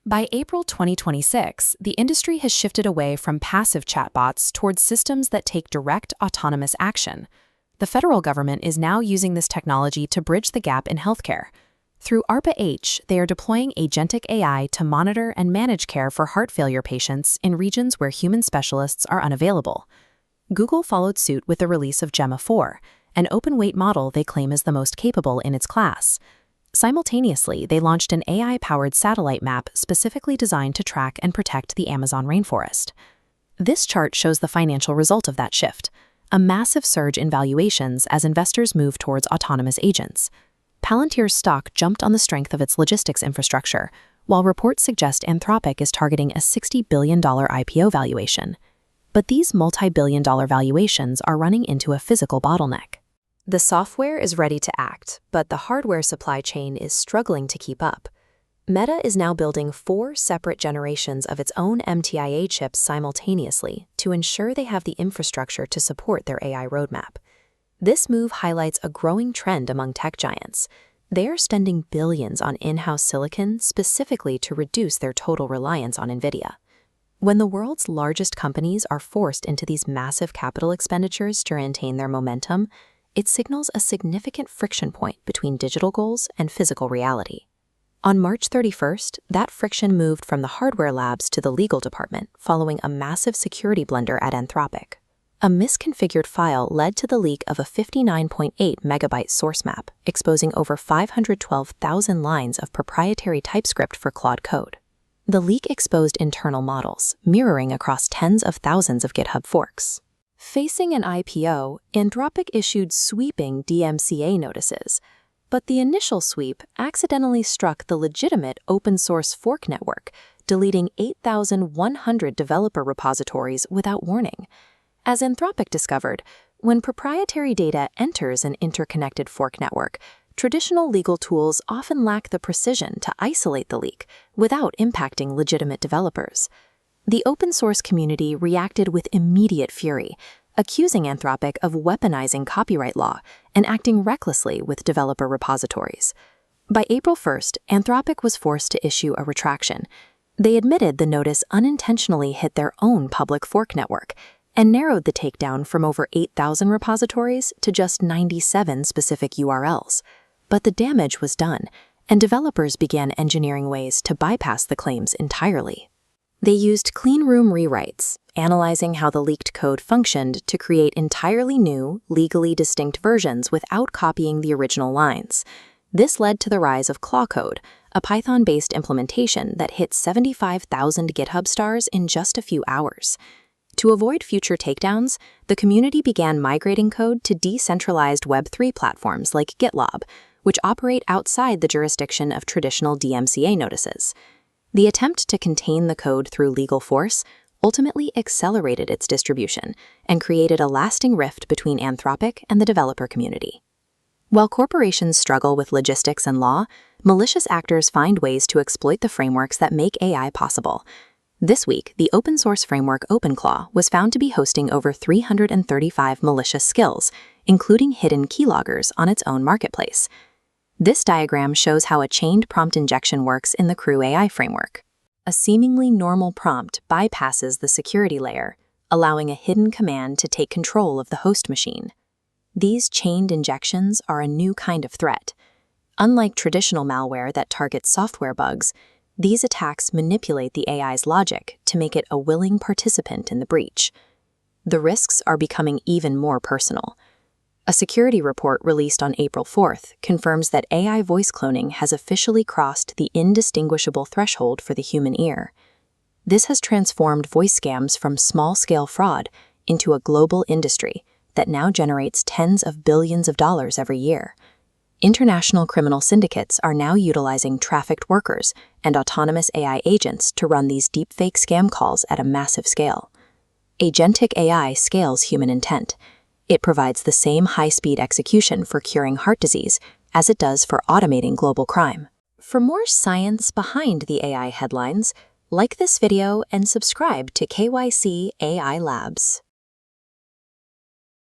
By April 2026, the industry has shifted away from passive chatbots towards systems that take direct autonomous action. The federal government is now using this technology to bridge the gap in healthcare. Through ARPA-H, they are deploying Agentic AI to monitor and manage care for heart failure patients in regions where human specialists are unavailable. Google followed suit with the release of Gemma 4, an open-weight model they claim is the most capable in its class. Simultaneously, they launched an AI-powered satellite map specifically designed to track and protect the Amazon rainforest. This chart shows the financial result of that shift, a massive surge in valuations as investors move towards autonomous agents. Palantir's stock jumped on the strength of its logistics infrastructure, while reports suggest Anthropic is targeting a $60 billion IPO valuation. But these multi-billion-dollar valuations are running into a physical bottleneck. The software is ready to act, but the hardware supply chain is struggling to keep up. Meta is now building 4 separate generations of its own MTIA chips simultaneously to ensure they have the infrastructure to support their AI roadmap. This move highlights a growing trend among tech giants. They are spending billions on in-house silicon specifically to reduce their total reliance on NVIDIA. When the world's largest companies are forced into these massive capital expenditures to maintain their momentum, it signals a significant friction point between digital goals and physical reality. On March 31st, that friction moved from the hardware labs to the legal department following a massive security blunder at Anthropic. A misconfigured file led to the leak of a 59.8 megabyte source map, exposing over 512,000 lines of proprietary TypeScript for Claude code. The leak exposed internal models, mirroring across tens of thousands of GitHub forks. Facing an IPO, Anthropic issued sweeping DMCA notices, but the initial sweep accidentally struck the legitimate open-source fork network, deleting 8,100 developer repositories without warning. As Anthropic discovered, when proprietary data enters an interconnected fork network, traditional legal tools often lack the precision to isolate the leak without impacting legitimate developers. The open-source community reacted with immediate fury, accusing Anthropic of weaponizing copyright law and acting recklessly with developer repositories. By April 1st, Anthropic was forced to issue a retraction. They admitted the notice unintentionally hit their own public fork network and narrowed the takedown from over 8,000 repositories to just 97 specific URLs. But the damage was done, and developers began engineering ways to bypass the claims entirely. They used cleanroom rewrites, analyzing how the leaked code functioned to create entirely new, legally distinct versions without copying the original lines. This led to the rise of Claude, a Python-based implementation that hit 75,000 GitHub stars in just a few hours. To avoid future takedowns, the community began migrating code to decentralized Web3 platforms like GitLab, which operate outside the jurisdiction of traditional DMCA notices. The attempt to contain the code through legal force ultimately accelerated its distribution and created a lasting rift between Anthropic and the developer community. While corporations struggle with logistics and law, malicious actors find ways to exploit the frameworks that make AI possible. This week, the open-source framework OpenClaw was found to be hosting over 335 malicious skills, including hidden keyloggers on its own marketplace. This diagram shows how a chained prompt injection works in the Crew AI framework. A seemingly normal prompt bypasses the security layer, allowing a hidden command to take control of the host machine. These chained injections are a new kind of threat. Unlike traditional malware that targets software bugs, these attacks manipulate the AI's logic to make it a willing participant in the breach. The risks are becoming even more personal. A security report released on April 4th confirms that AI voice cloning has officially crossed the indistinguishable threshold for the human ear. This has transformed voice scams from small-scale fraud into a global industry that now generates tens of billions of dollars every year. International criminal syndicates are now utilizing trafficked workers and autonomous AI agents to run these deepfake scam calls at a massive scale. Agentic AI scales human intent. It provides the same high-speed execution for curing heart disease as it does for automating global crime. For more science behind the AI headlines, like this video and subscribe to KYC AI Labs.